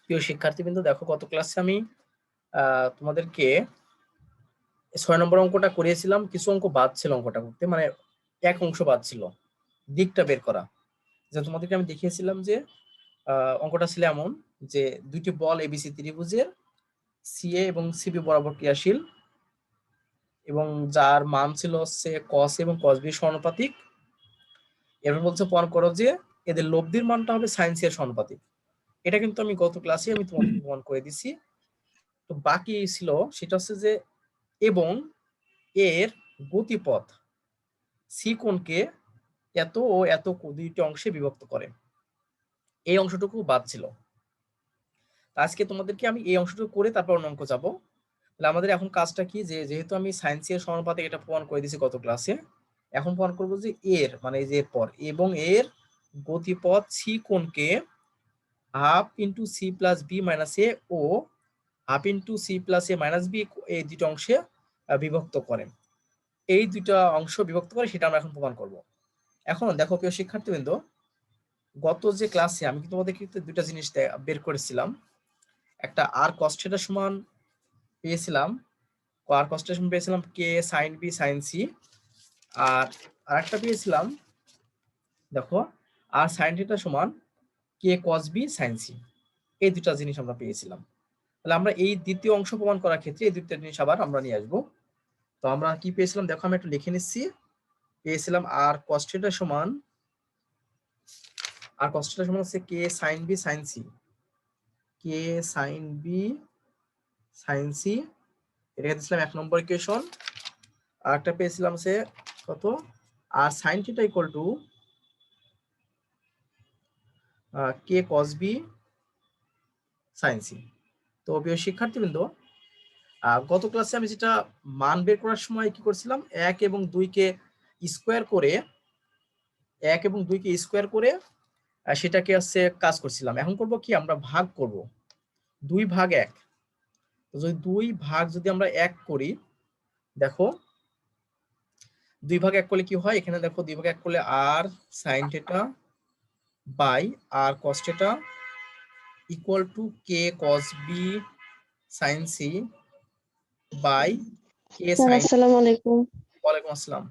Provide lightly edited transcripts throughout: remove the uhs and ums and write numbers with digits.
প্রিয় শিক্ষার্থীবৃন্দ, দেখো গত ক্লাসে আমি তোমাদেরকে 6 নম্বর অঙ্কটা করিয়েছিলাম। কিছু অঙ্ক বাদ ছিল অঙ্কটা করতে, মানে এক অংশ বাদ ছিল, দিকটা বের করা। যে তোমাদেরকে আমি দেখিয়েছিলাম যে অঙ্কটা ছিল এমন যে দুইটি বল এবিসি ত্রিভুজের সিএ এবং সিবি বরাবর ক্রিয়াশীল এবং যার মান ছিল হচ্ছে কস এবং কস বি সমানুপাতিক। এরপর বলছে প্রমাণ করো যে এদের লব্ধির মানটা হবে সাইন সি এর সমানুপাতিক। এটা কিন্তু আমি গত ক্লাসে আমি তোমাদেরকে প্রমাণ করে দিছি। তো বাকি ছিল সেটা হচ্ছে যে এবং এর গতিপথ সি কোণকে এত ও এত দুইটি অংশে বিভক্ত করে, এই অংশটুকু বাদ ছিল। আজকে তোমাদেরকে আমি এই অংশটুকু করে তারপর অন্য অঙ্ক যাবো। তাহলে আমাদের এখন কাজটা কি, যে যেহেতু আমি সাইন সি এর সমানুপাতিক এটা প্রমাণ করে দিয়েছি গত ক্লাসে, এখন প্রমাণ করবো যে এর মানে এই যে এরপর এবং এর গতিপথ সি কোণকে half into c plus B minus a ও হাফ ইন্টু সি প্লাস এ মাইনাস বি এই দুটো অংশে বিভক্ত করে। এই দুইটা অংশ বিভক্ত করে সেটা আমরা এখন প্রমাণ করব। এখন দেখো প্রিয় শিক্ষার্থীবৃন্দ, গত যে ক্লাসে আমি কিন্তু তোমাদের কিন্তু দুইটা জিনিস বের করেছিলাম। একটা আর কস থিটা সমান পেয়েছিলাম, আর কস থিটা সমান পেয়েছিলাম কে সাইন বি সাইন সি, আর আরেকটা পেয়েছিলাম দেখো আর সাইন থিটা সমান কে কস বি সাইন সি। এই দুটা জিনিস আমরা পেয়েছিলাম। তাহলে আমরা এই দ্বিতীয় অংশ প্রমাণ করার ক্ষেত্রে এই দুইটা জিনিস আবার আমরা নিয়ে আসবো। তো আমরা কি পেয়েছিলাম দেখো, আমি একটু লিখে নিচ্ছি। পেয়েছিলাম আর কস থিটা সমান হচ্ছে কে সাইন বি সাইন সি, কে সাইন বি সাইন সি, এটা দিয়েছিলাম 1 নম্বর ইকুয়েশন। আর একটা পেয়েছিলাম সে কত, r sine theta equal to k cos b sine c. তো প্রিয় শিক্ষার্থীবৃন্দ, গত ক্লাসে আমি যেটা মান বের করার সময় কি করছিলাম, 1 এবং 2কে স্কোয়ার করে সেটাকে হচ্ছে কাজ করছিলাম। এখন করব কি, আমরা ভাগ করব 2 ভাগ 1। তো যদি 2 ভাগ যদি আমরা 1 করি, দেখো 2 ভাগ 1 করলে কি হয়, এখানে দেখো 2 ভাগ 1 করলে r sine theta by r cos theta equal to k cos b sine c by k sine. আসসালামু আলাইকুম। ওয়ালাইকুম আসসালাম।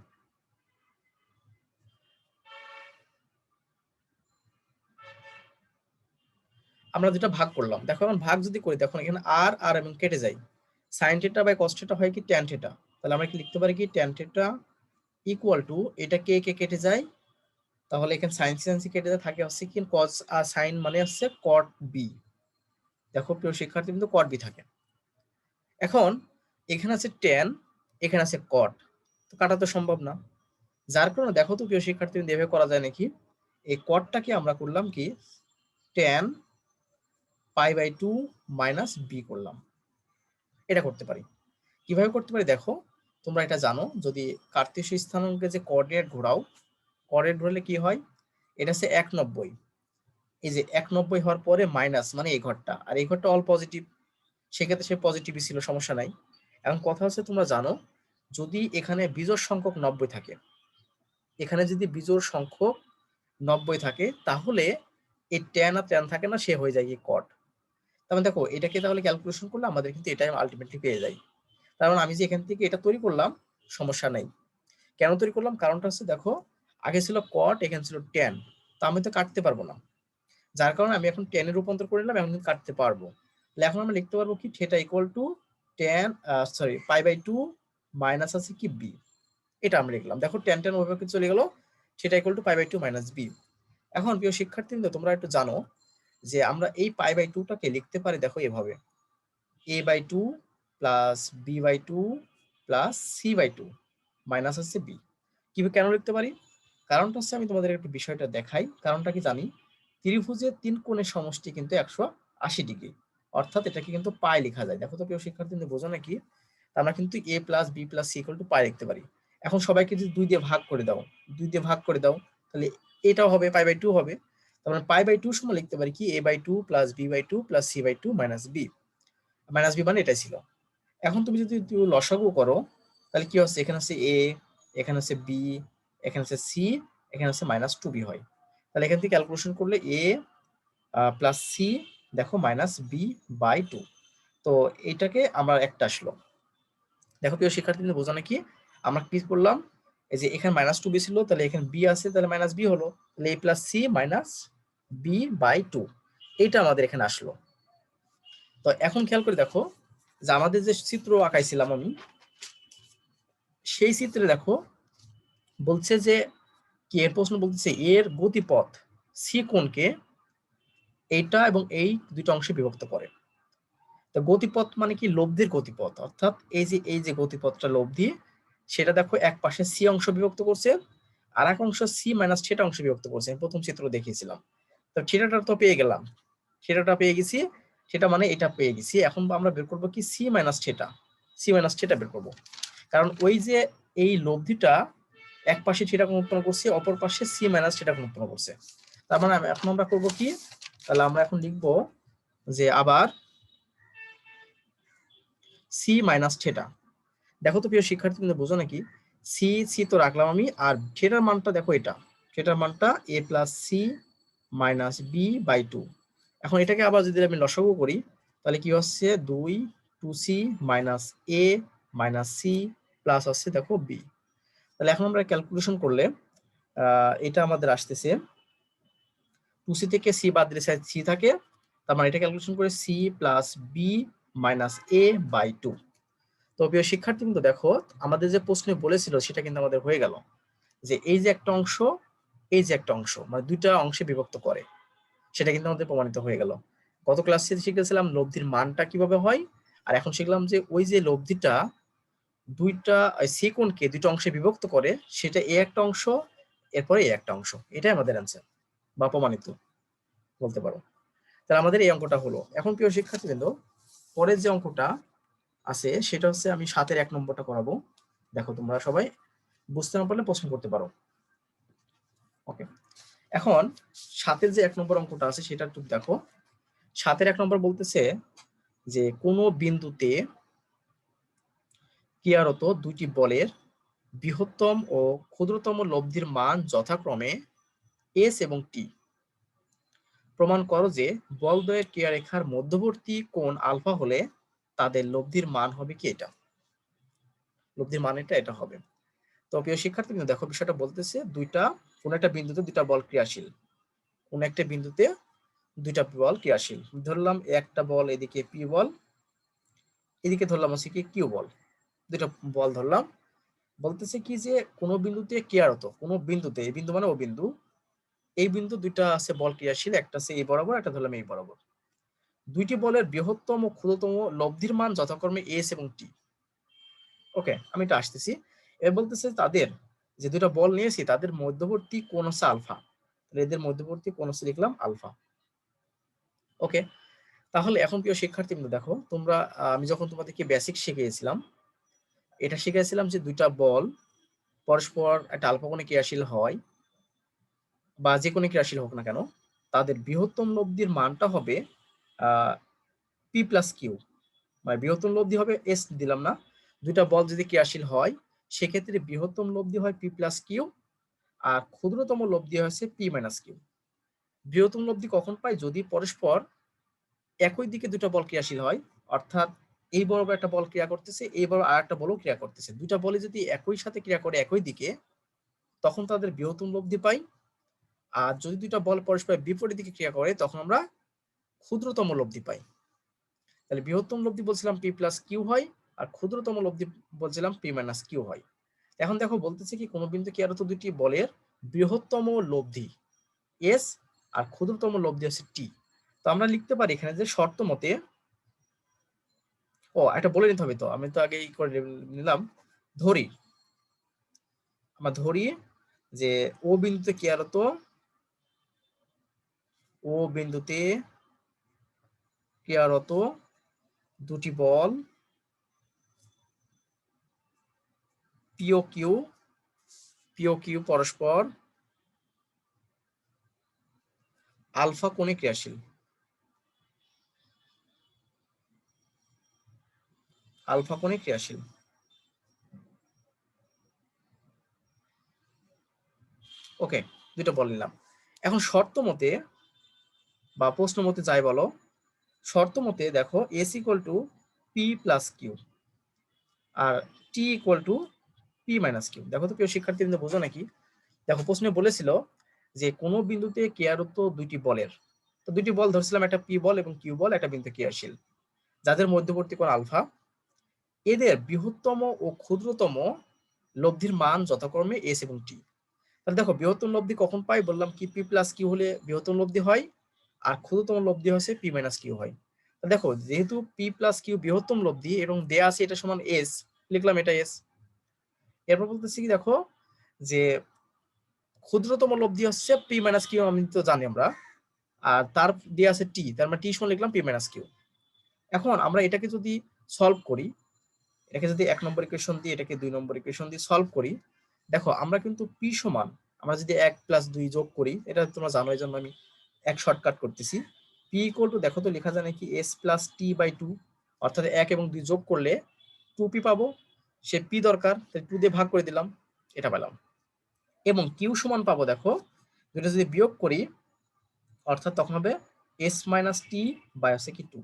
আমরা যেটা ভাগ করলাম, দেখো এখন ভাগ যদি করি, দেখো এখানে আর আর এবং কেটে যায়, sine theta by cos theta হয় কি ট্যান থিটা। তাহলে আমরা কি লিখতে পারি কি ট্যান থিটা ইকুয়াল টু এটা কে কে কেটে যায়, তাহলে এখানে সাইন সাইন সি কেটে যায়, থাকে হচ্ছে কি কস আর সাইন মানে হচ্ছে কট বি। দেখো প্রিয় শিক্ষার্থী কিন্তু কট বি থাকে। এখন এখানে আছে ট্যান, এখানে আছে কট, তো কাটা তো সম্ভব না। যার কারণে দেখো তো প্রিয় শিক্ষার্থী এভাবে করা যায় নাকি, এই কটটাকে আমরা করলাম কি tan pi by 2 minus B করলাম। এটা করতে পারি। কিভাবে করতে পারি দেখো, তোমরা এটা জানো, যদি কার্তেশীয় স্থানাঙ্কে যে কোঅর্ডিনেট ঘোরাও, কোঅর্ডিনেট ঘোরালে কি হয়, এটা হচ্ছে 190। এই যে 190 হওয়ার পরে মাইনাস মানে এই ঘরটা, আর এই ঘরটা অল পজিটিভ, সেক্ষেত্রে সে পজিটিভই ছিল, সমস্যা নাই। এখন কথা হচ্ছে তোমরা জানো, যদি এখানে বিজোড় সংখ্যক 90 থাকে, এখানে যদি বিজোড় সংখ্যক 90 থাকে, তাহলে এই ট্যান আর ট্যান থাকে না, সে হয়ে যায় এই কট। তার মানে দেখো এটাকে তাহলে ক্যালকুলেশন করলে আমাদের কিন্তু এটাই আলটিমেটলি পেয়ে যাই। কারণ আমি যে এখান থেকে এটা তৈরি করলাম, সমস্যা নাই। কেন তৈরি করলাম, কারণটা হচ্ছে দেখো আগে ছিল কট, এখানে ছিল ট্যান, তো আমি তো কাটতে পারবো না, যার কারণে আমি এখন টেনে রূপান্তর করে নিলাম, এখন কিন্তু কাটতে পারবো। তাহলে এখন আমরা লিখতে পারবো কি theta equal to tan pi by 2 minus আছে কি বি। এটা আমরা লিখলাম, দেখো ট্যান ট্যান ওইভাবে চলে গেল, theta equal to pi by 2 minus B. এখন প্রিয় শিক্ষার্থীবৃন্দ, তোমরা একটু জানো যে আমরা এই পাই বাই 2টাকে লিখতে পারি দেখো এভাবে, a by 2 plus b by 2 plus c by 2 minus হচ্ছে বি। কিভাবে কেন লিখতে পারি, কারণটা হচ্ছে আমি তোমাদের একটু বিষয়টা দেখাই। কারণটা কি জানি, ত্রিভুজের 3 কোণের সমষ্টি কিন্তু 180 ডিগ্রি, অর্থাৎ এটাকে কিন্তু পাই লেখা যায়। দেখো তো প্রিয় শিক্ষার্থী বোঝো নাকি, আমরা কিন্তু a plus B plus c equal to pi লিখতে পারি। এখন সবাইকে যদি 2 দিয়ে ভাগ করে দাও, 2 দিয়ে ভাগ করে দাও, তাহলে এটাও হবে পাই বাই 2 হবে। তাহলে পাই বাই 2 সমান লিখতে পারি কি a by 2 plus b by 2 plus c by 2 minus b. Minus b মানে এটাই ছিল। এখন তুমি যদি লসাগু করো, তাহলে কি হচ্ছে, এখানে হচ্ছে এ, এখানে হচ্ছে বি, এখানে হচ্ছে সি, এখানে হচ্ছে মাইনাস 2 বি হয়। তাহলে এখান থেকে ক্যালকুলেশন করলে এ প্লাস সি দেখো -b/2। তো এটাকে আমরা একটা আসলো। দেখো প্রিয় শিক্ষার্থীদের বোঝা নাকি আমরা কি করলাম, এই যে এখানে -2b ছিল, তাহলে এখানে b আছে, তাহলে -b হলো, তাহলে a + c - b/2 এটা আমাদের এখানে আসলো। তো এখন খেয়াল করে দেখো যে আমাদের যে চিত্র আঁকাইছিলাম আমি, সেই চিত্রে দেখো বলছে যে কি, এর প্রশ্ন বলতেছে এর গতিপথ সি কোণকে এইটা এবং এই দুইটা অংশে বিভক্ত করে। তো গতিপথ মানে কি, লব্ধির গতিপথ, অর্থাৎ এই যে গতিপথটা লব্ধি, সেটা দেখো এক পাশে সি অংশ বিভক্ত করছে, আর এক অংশ সি মাইনাস থিটা অংশ বিভক্ত করছে। প্রথম চিত্র দেখিয়েছিলাম। তো থিটাটা তো পেয়ে গেলাম, থিটাটা পেয়ে গেছি, থিটা মানে এটা পেয়ে গেছি। এখন আমরা বের করবো কি সি মাইনাস থিটা বের করবো। কারণ ওই যে এই লব্ধিটা এক পাশে থিটা কোণ উৎপন্ন করছে, অপর পাশে সি মাইনাস থিটা কোণ উৎপন্ন করছে। তার মানে এখন আমরা করবো কি, তাহলে আমরা এখন লিখবো যে আবার সি মাইনাস থিটা। দেখো তো প্রিয় শিক্ষার্থী, কিন্তু বোঝো নাকি, সি সি তো রাখলাম আমি, আর থিটার মানটা দেখো, এটা থিটার মানটা a + c - b/2। এখন এটাকে আবার যদি আমি লসাগু করি, তাহলে কি হচ্ছে 2c - a - c প্লাস হচ্ছে দেখো b। তাহলে এখন আমরা ক্যালকুলেশন করলে এটা আমাদের আসতেছে 2c থেকে c বাদ দিলে c থাকে, তার মানে এটা ক্যালকুলেশন করে c + b - a/2। তো প্রিয় শিক্ষার্থী, কিন্তু দেখো আমাদের যে প্রশ্নে বলেছিল সেটা কিন্তু আমাদের হয়ে গেল, যে এই যে একটা অংশ, এই যে একটা অংশ, মানে দুইটা অংশে বিভক্ত করে, সেটা কিন্তু আমাদের প্রমাণিত হয়ে গেল। গত ক্লাসে শিখেছিলাম লব্ধির মানটা কিভাবে হয়, আর এখন শিখলাম যে ওই যে লব্ধিটা দুইটা সি কোণকে দুইটা অংশে বিভক্ত করে, সেটা এ একটা অংশ, এরপরে এ একটা অংশ। এটাই আমাদের অ্যান্সার বা প্রমাণিত বলতে পারো। তাহলে আমাদের এই অঙ্কটা হলো। এখন প্রিয় শিক্ষার্থীবৃন্দ, পরের যে অঙ্কটা আছে সেটা হচ্ছে আমি 7-এর 1 নম্বরটা করাবো। দেখো তোমরা সবাই বুঝতে না পারলে প্রশ্ন করতে পারো। ওকে, এখন 7-এর যে 1 নম্বর অঙ্কটা আছে সেটা একটু দেখো। 7-এর 1 নম্বর বলতেছে যে কোনো বিন্দুতে ক্রিয়ারত দুইটি বলের বৃহত্তম ও ক্ষুদ্রতম লব্ধির মান যথাক্রমে এস এবং টি। প্রমাণ করো যে বলদ্বয়ের ক্রিয়ারেখার মধ্যবর্তী কোণ আলফা হলে তাদের লব্ধির মান হবে কি, এটা লব্ধির মান এটা হবে। তো প্রিয় শিক্ষার্থী, দেখো বিষয়টা বলতেছে কোন একটা বিন্দুতে দুইটা বল ক্রিয়াশীল, কোন একটা বিন্দুতে দুইটা বল ক্রিয়াশীল। ধরলাম একটা বল এদিকে পি বল, এদিকে ধরলাম হচ্ছে কি কিউ বল, দুইটা বল ধরলাম। বলতেছে কি যে কোন বিন্দুতে ক্রিয়ারত, কোন বিন্দুতে, এই বিন্দু মানে ও বিন্দু, এই বিন্দু দুইটা আছে বল ক্রিয়াশীল, একটা আছে এই বরাবর, একটা ধরলাম এই বরাবর। দুইটি বলের বৃহত্তম ও ক্ষুদ্রতম লব্ধির মান যথাক্রমে এস এবং টি। ওকে, আমি এটা আসতেছি। এবার বলতেছে তাদের যে দুইটা বল নিয়েছি তাদের মধ্যবর্তী কোণ হচ্ছে আলফা, এদের মধ্যবর্তী কোণ হচ্ছে লিখলাম আলফা। ওকে, তাহলে এখন প্রিয় শিক্ষার্থী দেখো তোমরা, আমি যখন তোমাদেরকে বেসিক শিখিয়েছিলাম, এটা শিখিয়েছিলাম যে দুইটা বল পরস্পর একটা আলফা কোণে ক্রিয়াশীল হয়, বা যে কোনো ক্রিয়াশীল হোক না কেন, তাদের বৃহত্তম লব্ধির মানটা হবে পি প্লাস কিউ, মানে বৃহত্তম লব্ধি হবে এস দিলাম না, দুইটা বল যদি ক্রিয়াশীল হয় সেক্ষেত্রে বৃহত্তম লব্ধি হয় পি প্লাস কিউ, আর ক্ষুদ্রতম লব্ধি হচ্ছে পি মাইনাস কিউ। বৃহত্তম লব্ধি কখন পাই, যদি পরস্পর একই দিকে দুটো বল ক্রিয়াশীল হয়, অর্থাৎ এই বরাবর একটা বল ক্রিয়া করতেছে, এই বরাবর আর একটা বলও ক্রিয়া করতেছে, দুটা বলে যদি একই সাথে ক্রিয়া করে একই দিকে, তখন তাদের বৃহত্তম লব্ধি পাই। আর যদি দুইটা বল পরস্পর বিপরীত দিকে ক্রিয়া করে তখন আমরা ক্ষুদ্রতম লব্ধি পাই। তাহলে বৃহত্তম লব্ধি বলছিলাম পি প্লাস কিউ হয়, আর ক্ষুদ্রতম লব্ধি বলছিলাম পি মাইনাস কিউ হয়। এখন দেখো বলতেছে কি কোনো বিন্দু ক্রিয়ারত দুটি বলের বৃহত্তম লব্ধি এস আর ক্ষুদ্রতম লব্ধি হচ্ছে টি। তো আমরা লিখতে পারি এখানে যে শর্ত মতে, এটা বলে নিতে হবে, তো আমি তো আগেই করে নিলাম। ধরি ধরি যে ও বিন্দুতে ক্রিয়ারত, ও বিন্দুতে ক্রিয়ারত দুটি বল পি ও কিউ পরস্পর আলফা কোণে ক্রিয়াশীল, আলফা কোণে ক্রিয়াশীল। ওকে, দুটো বল নিলাম। এখন শর্ত মতে বা প্রশ্ন মতে যাই বলো, শর্ত মতে দেখো S equal to P plus Q আর T equal to P minus Q. দেখো তো প্রিয় শিক্ষার্থীবৃন্দ, বোঝো নাকি? দেখো প্রশ্নে বলেছিল যে কোনো বিন্দুতে কেয়ারত্ব দুইটি বলের, তো দুইটি বল ধরছিলাম, একটা পি বল এবং কিউ বল, একটা বিন্দু ক্রিয়াশীল, যাদের মধ্যবর্তী কোণ আলফা, এদের বৃহত্তম ও ক্ষুদ্রতম লব্ধির মান যথাক্রমে এস এবং টি। তাহলে দেখো বৃহত্তম লব্ধি কখন পাই? বললাম কি পি প্লাস কিউ হলে বৃহত্তম লব্ধি হয়, আর ক্ষুদ্রতম লব্ধি হচ্ছে পি মাইনাস কিউ হয়। দেখো যেহেতু পি প্লাস কিউ বৃহত্তম লব্ধি এবং দেয়া আছে এটা সমান এস, লিখলাম এটা এস। এরপর বলতেছি কি দেখো যে ক্ষুদ্রতম লব্ধি হচ্ছে পি মাইনাস কিউ, আমি তো জানি আমরা, আর তার দেয়া আছে টি, তার মানে টি সমান লিখলাম পি মাইনাস কিউ। এখন আমরা এটাকে যদি সলভ করি, এটাকে যদি 1 নম্বর ইকুয়েশন দিয়ে এটাকে 2 নম্বর ইকুয়েশন দিয়ে সলভ করি, দেখো আমরা কিন্তু পি সমান, আমরা যদি 1 প্লাস 2 যোগ করি, এটা তোমরা জানো এই জন্য আমি এক শর্টকাট করতেছি। পি ইকুয়াল টু দেখো তো লেখা যায় নাকি এস প্লাস টি বাই 2, অর্থাৎ 1 এবং 2 যোগ করলে 2p পাবো, সে পি দরকার তাই 2 দিয়ে ভাগ করে দিলাম, এটা পেলাম। এবং কিউ সমান পাবো দেখো, দুটো যদি বিয়োগ করি অর্থাৎ তখন হবে এস মাইনাস টি বাই হচ্ছে কি 2।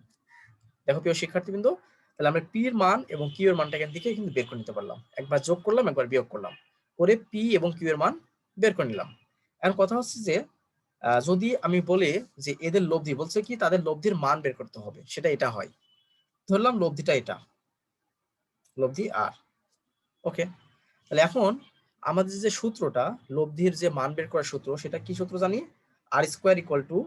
দেখো প্রিয় শিক্ষার্থীবৃন্দ, তাহলে আমরা পি এর মান এবং কিউ এর মানটা এখান থেকে কিন্তু বের করে নিতে পারলাম, একবার যোগ করলাম একবার বিয়োগ করলাম করে পি এবং কিউ এর মান বের করে নিলাম। এখন কথা হচ্ছে যে যদি আমি বলি যে এদের লব্ধি, বলছে কি তাদের লব্ধির মান বের করতে হবে, সেটা এটা হয়, ধরলাম লব্ধিটা এটা, লব্ধি আর। ওকে, তাহলে এখন আমাদের যে সূত্রটা লব্ধির যে মান বের করার সূত্র, সেটা কি সূত্র জানি? R square equal to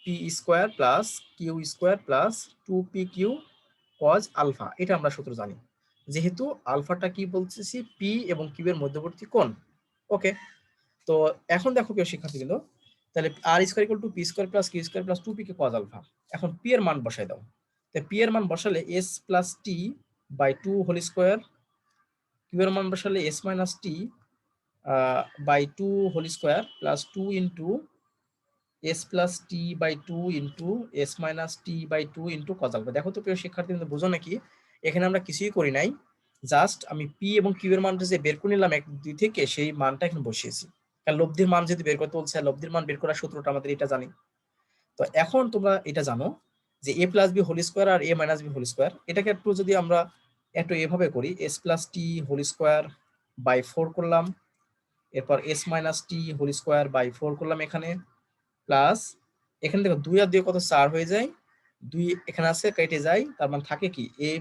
P square plus Q square plus 2p q cos alpha, এটা আমরা সূত্র জানি, যেহেতু আলফাটা কি বলতেছি পি এবং কিউ এর মধ্যবর্তী কোণ। ওকে, তো এখন দেখো প্রিয় শিক্ষার্থীবৃন্দ, তাহলে আর square equal to P square plus Q square plus 2p কে কজ আলফা। এখন পি এর মান বসাই দাও, তাই পি এর মান বসালে S plus T by 2 whole square, Q এর মান বসালে S minus T by 2 whole square plus 2 into S plus T by 2 into S minus T by 2 into cos alpha. দেখো তো প্রিয় শিক্ষার্থী, বুঝো নাকি? এখানে আমরা কিছুই করি নাই, জাস্ট আমি পি এবং কিউ এর মানটা যে বের করে নিলাম 1 2 থেকে, সেই মানটা এখানে বসিয়েছি, কারণ লব্ধির মান যদি বের করতে বলছে, লব্ধির মান বের করার সূত্রটা আমাদের এটা জানি। তো এখন তোমরা এটা জানো যে A plus B whole square আর A minus B whole square, এটাকে একটু যদি আমরা একটু এভাবে করি, S plus T whole square by 4 করলাম, এরপর S minus T whole square by 4 করলাম এখানে, প্লাস এখানে দেখো 2 আর 2 কত 4 হয়ে যায়, 2 এখানে আছে কেটে যায়, তার মানে থাকে কি এ,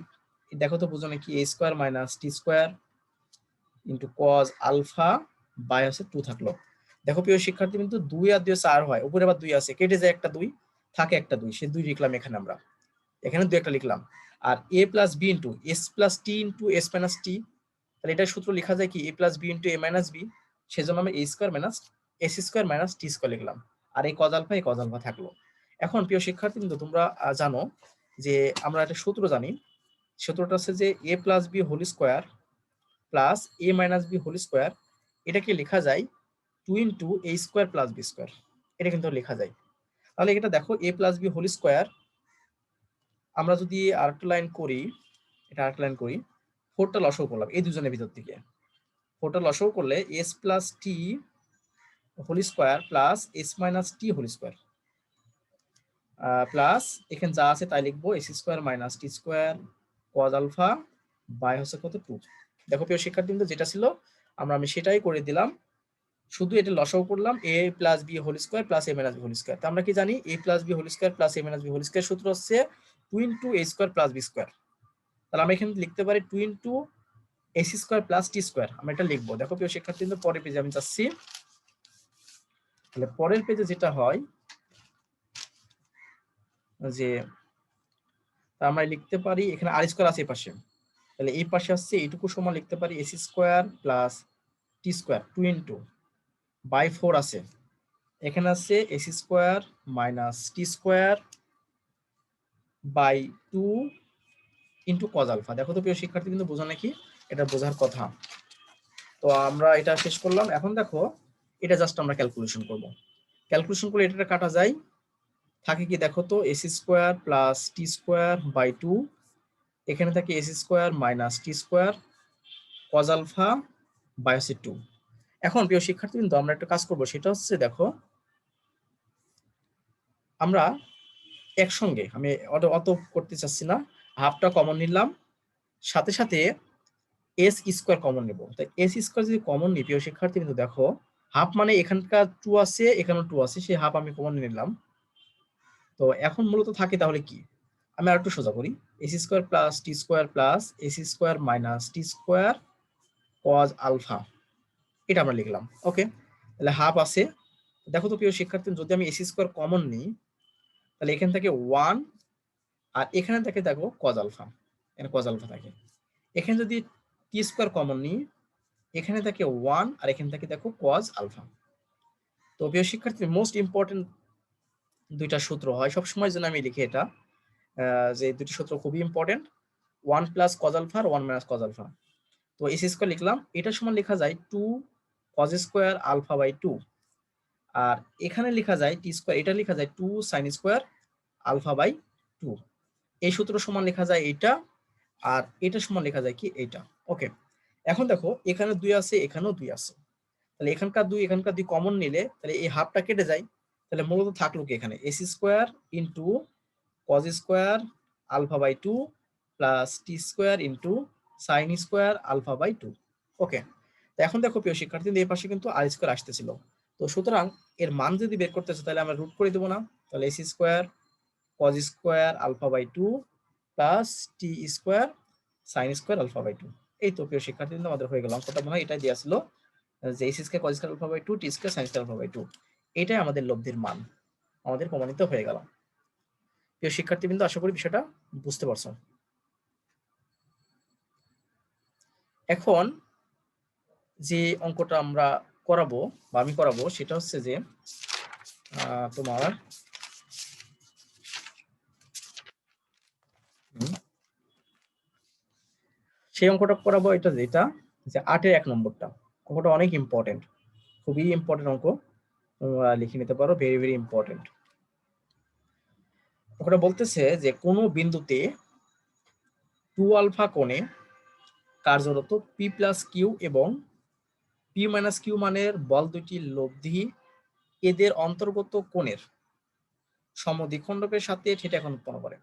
দেখো তো বুঝো নাকি, A square minus T square into cos alpha by হচ্ছে 2 থাকলো। দেখো প্রিয় শিক্ষার্থী, কিন্তু 2 আর 2 4 হয়, উপরে আবার 2 আছে, কেটে যায় একটা 2, থাকে একটা 2, সে 2 লিখলাম এখানে আমরা, এখানে 2 একটা লিখলাম। আর A plus B into S plus T into S minus T, তাহলে এটার সূত্র লেখা যায় কি A plus B into A minus B, সেজন্য আমি A square minus S square minus T square লিখলাম, আর এই কজ আলফা এই কজ আলফা থাকলো। এখন প্রিয় শিক্ষার্থী, কিন্তু তোমরা জানো যে আমরা একটা সূত্র জানি, সূত্রটা হচ্ছে যে A plus B whole square plus A minus B whole square, এটাকে লেখা যায় 2 into A square plus B square, এটা কিন্তু লেখা যায়। তাহলে এটা দেখো A plus B whole square, আমরা যদি আরেকটা লাইন করি, এটা আরেকটা লাইন করি, 4টা লসাগু করলাম এই দুজনের ভিতর থেকে, 4টা লসাগু করলে S plus T whole square plus S minus T whole square plus এখানে যা আছে তাই লিখবো S square minus T square cos alpha by হচ্ছে কত 2। দেখো প্রিয় শিক্ষার্থী, যেটা ছিল আমি সেটাই করে দিলাম, শুধু এটা লসাগু করলাম A plus B whole square plus A minus B whole square. আমরা কি জানি A plus B whole square plus A minus B whole square সূত্র হচ্ছে 2 into A square plus B square. তাহলে আমরা এখানে লিখতে পারি 2 into S square plus T square, আমরা এটা লিখবো। দেখো প্রিয় শিক্ষার্থী, পরের পেজে আমি যাচ্ছি, তাহলে পরের পেজে যেটা হয় যে আমরা লিখতে পারি এখানে আর স্কোয়ার আছে এই পাশে, তাহলে এই পাশে আসছে এইটুকু সমান লিখতে পারি S square plus T square 2 into by 4 আছে, এখানে আছে S square minus T square by 2 into cos alpha. দেখো তো প্রিয় শিক্ষার্থী, কিন্তু বোঝা নাকি? এটা বোঝার কথা। তো আমরা এটা শেষ করলাম, এখন দেখো এটা জাস্ট আমরা ক্যালকুলেশন করব, ক্যালকুলেশন করলে এটা কাটা যায়, থাকে কি দেখো তো S square plus T square by 2, এখানে থাকে S square minus T square cos alpha by হচ্ছে 2। এখন প্রিয় শিক্ষার্থী, কিন্তু আমরা একটা কাজ করব, সেটা হচ্ছে দেখো আমরা একসঙ্গে আমি অত করতে চাচ্ছি না, হাফটা কমন নিলাম, সাথে সাথে এস স্কোয়ার কমন নেব। তাই এস স্কোয়ার যদি কমন নিই প্রিয় শিক্ষার্থী কিন্তু দেখো হাফ মানে এখানকার 2 আছে, এখানেও 2 আছে, সেই হাফ আমি কমন নিলাম। তো এখন মূলত থাকে তাহলে কি, আমি আর একটু সোজা করি, S square plus T square plus S square minus T square cos alpha, এটা আমরা লিখলাম। ওকে, তাহলে হাফ আছে। দেখো তো প্রিয় শিক্ষার্থী, যদি আমি এস স্কোয়ার কমন নিই তাহলে এখান থেকে 1, আর এখানে থাকে দেখো কজ আলফা, এখানে কজ আলফা থাকে। এখানে যদি টি স্কোয়ার কমন নিই, এখানে থাকে 1 আর এখানে থাকে দেখো কজ আলফা। তো প্রিয় শিক্ষার্থী, মোস্ট ইম্পর্টেন্ট দুইটা সূত্র হয় সবসময় জন্য আমি লিখি এটা, যে দুটি সূত্র খুবই ইম্পর্টেন্ট, 1 প্লাস কজ আলফা আর 1 মাইনাস কজ আলফা। তো এস স্কোয়ার লিখলাম, এটা সমান লেখা যায় 2 কজ স্কোয়ার আলফা বাই 2, আর এখানে লেখা যায় টি স্কোয়ার, এটা লেখা যায় 2 সাইন স্কোয়ার আলফা বাই 2। এই সূত্র সমান লেখা যায় এটা, আর এটা সমান লেখা যায় কি এটা। ওকে, এখন দেখো এখানে 2 আছে, এখানেও 2 আছে, তাহলে এখানকার 2 এখানকার 2 কমন নিলে তাহলে এই হাফটা কেটে যায়, তাহলে মূলত থাকলো কি এখানে S square into cos square alpha by 2 plus T square into sine square alpha by 2। Okay, তো এখন দেখো প্রিয় শিক্ষার্থী, এই পাশে কিন্তু আর স্কোয়ার আসতেছিল, তো সুতরাং এর মান যদি বের করতেছে তাহলে আমরা রুট করে দেবো না, তাহলে S square cos square alpha by 2 plus T square sine square alpha by 2। এই তো প্রিয় শিক্ষার্থী, আমাদের হয়ে গেল, অঙ্কটা মনে হয় এটাই দেওয়া ছিল, যে S square cos square alpha by 2 T square sine square alpha by 2, এটাই আমাদের লব্ধির মান, আমাদের প্রমাণিত হয়ে গেল। প্রিয় শিক্ষার্থীবৃন্দ, আশা করি বিষয়টা বুঝতে পারছো। এখন যে অঙ্কটা আমরা করাবো বা আমি করাবো সেটা হচ্ছে যে তোমার সেই অঙ্কটা করাবো, এটা যেটা যে 8-এর 1 নম্বরটা। অঙ্কটা অনেক ইম্পর্টেন্ট, খুবই ইম্পর্টেন্ট অঙ্ক, তোমরা লিখে নিতে পারো, ভেরি ভেরি ইম্পর্টেন্ট। ওটা বলতেছে যে কোনো বিন্দুতে 2 আলফা কোণে কার্যরত পি প্লাস কিউ এবং পি মাইনাস কিউ মানের বল দুইটি লব্ধি এদের অন্তর্গত কোণের সমদ্বিখণ্ডকের সাথে থিটা কোণ উৎপন্ন করে।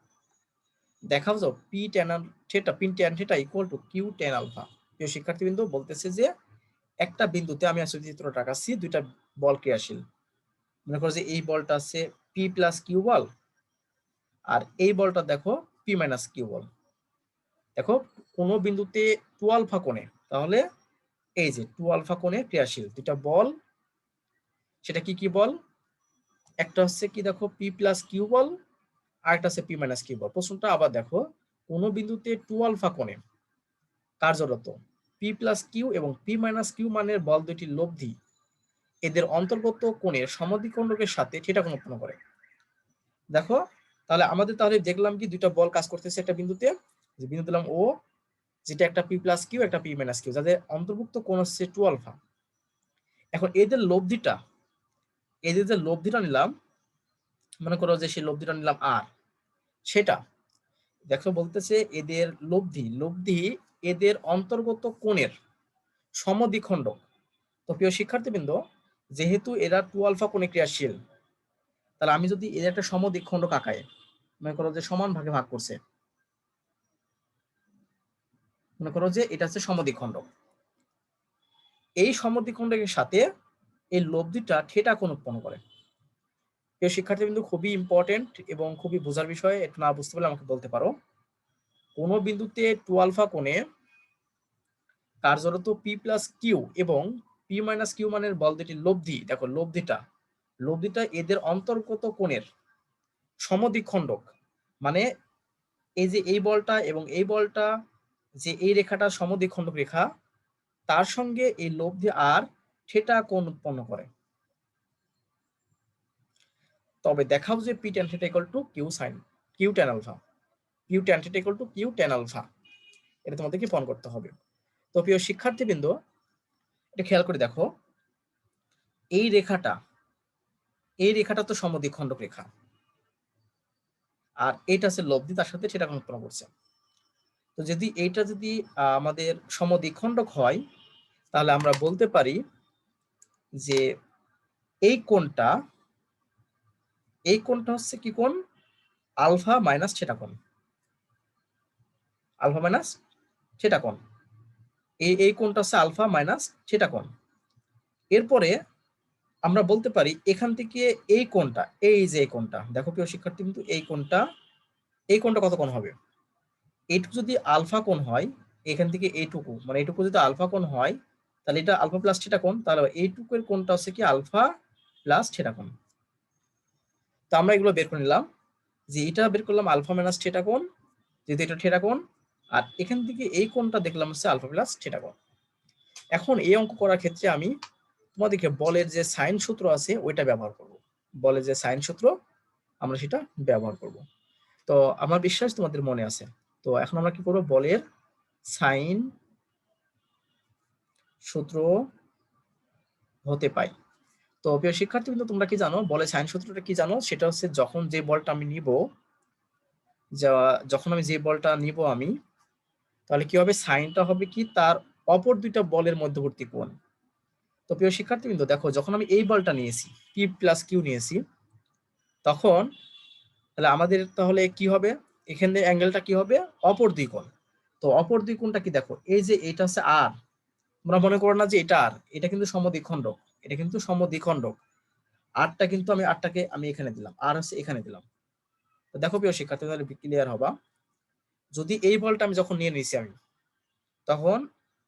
দেখাও যাও P tan theta, P tan theta equal to Q tan alpha. প্রিয় শিক্ষার্থীবৃন্দ, বলতেছে যে একটা বিন্দুতে আমি আসলে চিত্রটা আঁকাচ্ছি, দুইটা বল ক্রিয়াশীল। মনে করো যে এই বলটা আছে পি প্লাস কিউ বল, আর এই বলটা দেখো পি মাইনাস কিউ বল। দেখো কোনো বিন্দুতে 2 আলফা কোণে, তাহলে এই যে 2 আলফা কোণে ক্রিয়াশীল দুইটা বল, সেটা কি কি বল, একটা হচ্ছে কি দেখো পি প্লাস কিউ বল, আর একটা হচ্ছে পি মাইনাস কিউ বল। প্রশ্নটা আবার দেখো, কোনো বিন্দুতে 2 আলফা কোণে কার্যরত পি প্লাস কিউ এবং পি মাইনাস কিউ মানের বল দুইটি লব্ধি এদের অন্তর্গত কোণের সমদ্বিখণ্ডকের সাথে থিটা কোণ উৎপন্ন করে। দেখো তাহলে আমাদের তাহলে দেখলাম কি দুইটা বল কাজ করতেছে একটা বিন্দুতে, যে বিন্দু দিলাম ও, যেটা একটা পি প্লাস কিউ একটা পি মাইনাস কিউ, যাদের অন্তর্ভুক্ত কোণ হচ্ছে 2 আলফা। এখন এদের লব্ধিটা, এদের যে লব্ধিটা নিলাম, মনে করো যে সেই লব্ধিটা নিলাম আর, সেটা দেখো বলতেছে এদের লব্ধি এদের অন্তর্গত কোণের সমদ্বিখণ্ডক। তো প্রিয় শিক্ষার্থীবৃন্দ, যেহেতু এরা 2 আলফা কোণে ক্রিয়াশীল, তাহলে আমি যদি এদের একটা সমদ্বিখণ্ডক আঁকাই, মনে করো যে সমান ভাগে ভাগ করছে, মনে করো যে এটা হচ্ছে সমদ্বিখণ্ডক, এই সমদ্বিখণ্ডকের সাথে এই লব্ধিটা থিটা কোণ উৎপন্ন করে। প্রিয় শিক্ষার্থীবৃন্দ, খুবই ইম্পর্টেন্ট এবং খুবই বোঝার বিষয়, একটু না বুঝতে পারলে আমাকে বলতে পারো। কোন বিন্দুতে 2 আলফা কোণে কার্যরত পি প্লাস কিউ এবং পি মাইনাস কিউ মানের বল দুটি লব্ধি, দেখো লব্ধিটা এদের অন্তর্গত কোণের সমদ্বিখণ্ডক, মানে এই যে এই বলটা এবং এই বলটা, যে এই রেখাটা সমদ্বিখণ্ডক রেখা, তার সঙ্গে এই লব্ধি আর থিটা কোণ উৎপন্ন করে। তবে দেখাও যে P tan theta equal to Q sine Q tan alpha, Q tan theta equal to Q tan alpha, এটা তোমাদেরকে প্রমাণ করতে হবে। তো প্রিয় শিক্ষার্থীবৃন্দ, এটা খেয়াল করে দেখো, এই রেখাটা তো সমদ্বিখণ্ডক রেখা, আর এটা হচ্ছে লব্ধি, তার সাথে সেটা উৎপন্ন করছে। তো যদি এইটা যদি আমাদের সমদ্বিখণ্ডক হয়, তাহলে আমরা বলতে পারি যে এই কোণটা হচ্ছে কি কোণ, আলফা মাইনাস থিটা কোণ, আলফা মাইনাস থিটা কোণ, এই কোণটা হচ্ছে আলফা মাইনাস থিটা কোণ। এরপরে আমরা বলতে পারি এখান থেকে এই কোণটা, এই যে এই কোণটা, দেখো প্রিয় শিক্ষার্থী, কিন্তু এই কোণটা কত কোণ হবে? এইটুকু যদি আলফা কোণ হয়, এখান থেকে এইটুকু, মানে এইটুকু যদি আলফা কোণ হয়, তাহলে এটা আলফা প্লাস থিটা কোণ, তাহলে এইটুকুর কোণটা হচ্ছে কি আলফা প্লাস থিটা কোণ। তো আমরা এগুলো বের করে নিলাম, যে এটা বের করলাম আলফা মাইনাস থিটা কোণ, যেহেতু এটা থিটা কোণ, আর এখান থেকে এই কোণটা দেখলাম হচ্ছে আলফা প্লাস থিটা কোণ। এখন এই অঙ্ক করার ক্ষেত্রে আমি তোমাদেরকে বলের যে সাইন সূত্র আছে ওইটা ব্যবহার করব। বলের যে সাইন সূত্র আমরা সেটা ব্যবহার করব। তো আমার বিশ্বাস তোমাদের মনে আছে। তো এখন আমরা কি করব, বলের সাইন সূত্র হতে পাই। তো প্রিয় শিক্ষার্থী কিন্তু তোমরা কি জানো, বলের সাইন সূত্রটা কি জানো? সেটা হচ্ছে যখন যে বলটা আমি নিব, যখন আমি যে বলটা নিব আমি, তাহলে কি হবে, সাইনটা হবে কি তার অপর দুইটা বলের মধ্যবর্তী কোণ। তো প্রিয় শিক্ষার্থী কিন্তু দেখো, যখন আমি এই বলটা নিয়েছি, পি প্লাস কিউ নিয়েছি, তখন তাহলে আমাদের তাহলে কি হবে, এখানে অ্যাঙ্গেলটা কি হবে, অপর দুই কোণ। তো অপর দুই কোণটা কি, দেখো এই যে এটা হচ্ছে আর, তোমরা মনে করো না যে এটা আর, এটা কিন্তু সমদ্বিখণ্ডক, এটা কিন্তু সমদ্বিখণ্ডক। আরটা কিন্তু আরটাকে আমি এখানে দিলাম, আর হচ্ছে এখানে দিলাম। তো দেখো প্রিয় শিক্ষার্থী, তাহলে ক্লিয়ার হবা, যদি এই বলটা আমি যখন নিয়ে নিয়েছি আমি, তখন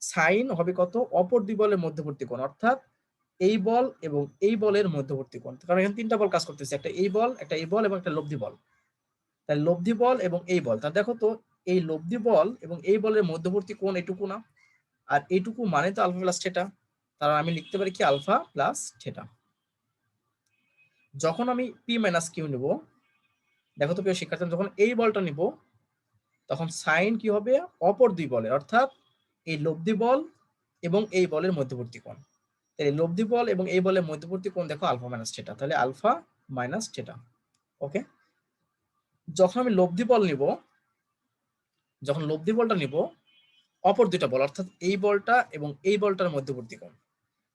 সাইন হবে কত, অপর দুই বলের মধ্যবর্তী কোণ, অর্থাৎ এই বল এবং এই বলের মধ্যবর্তী কোণ। কারণ এখানে তিনটা বল কাজ করতেছে, একটা এই বল, একটা এই বল এবং একটা লব্ধি বল। তাহলে লব্ধি বল এবং এই বল, তা দেখো তো এই লব্ধি বল এবং এই বলের মধ্যবর্তী কোণ এইটুকু না, আর এইটুকু মানে তো আলফা প্লাস থিটা। তার আমি লিখতে পারি কি আলফা প্লাস থিটা। যখন আমি পি মাইনাস কিউ নিব, দেখো তো প্রিয় শিক্ষার্থী, যখন এই বলটা নিব, তখন সাইন কি হবে, অপর দুই বলের, অর্থাৎ এই লব্ধি বল এবং এই বলের মধ্যবর্তী কোণ। তাহলে লব্ধি বল এবং এই বলের মধ্যবর্তী কোণ দেখো আলফা মাইনাস থিটা, তাহলে আলফা মাইনাস থিটা। ওকে, যখন আমি লব্ধি বল নিব, যখন লব্ধি বলটা নিব, অপর দুইটা বল, অর্থাৎ এই বলটা এবং এই বলটার মধ্যবর্তী কোণ,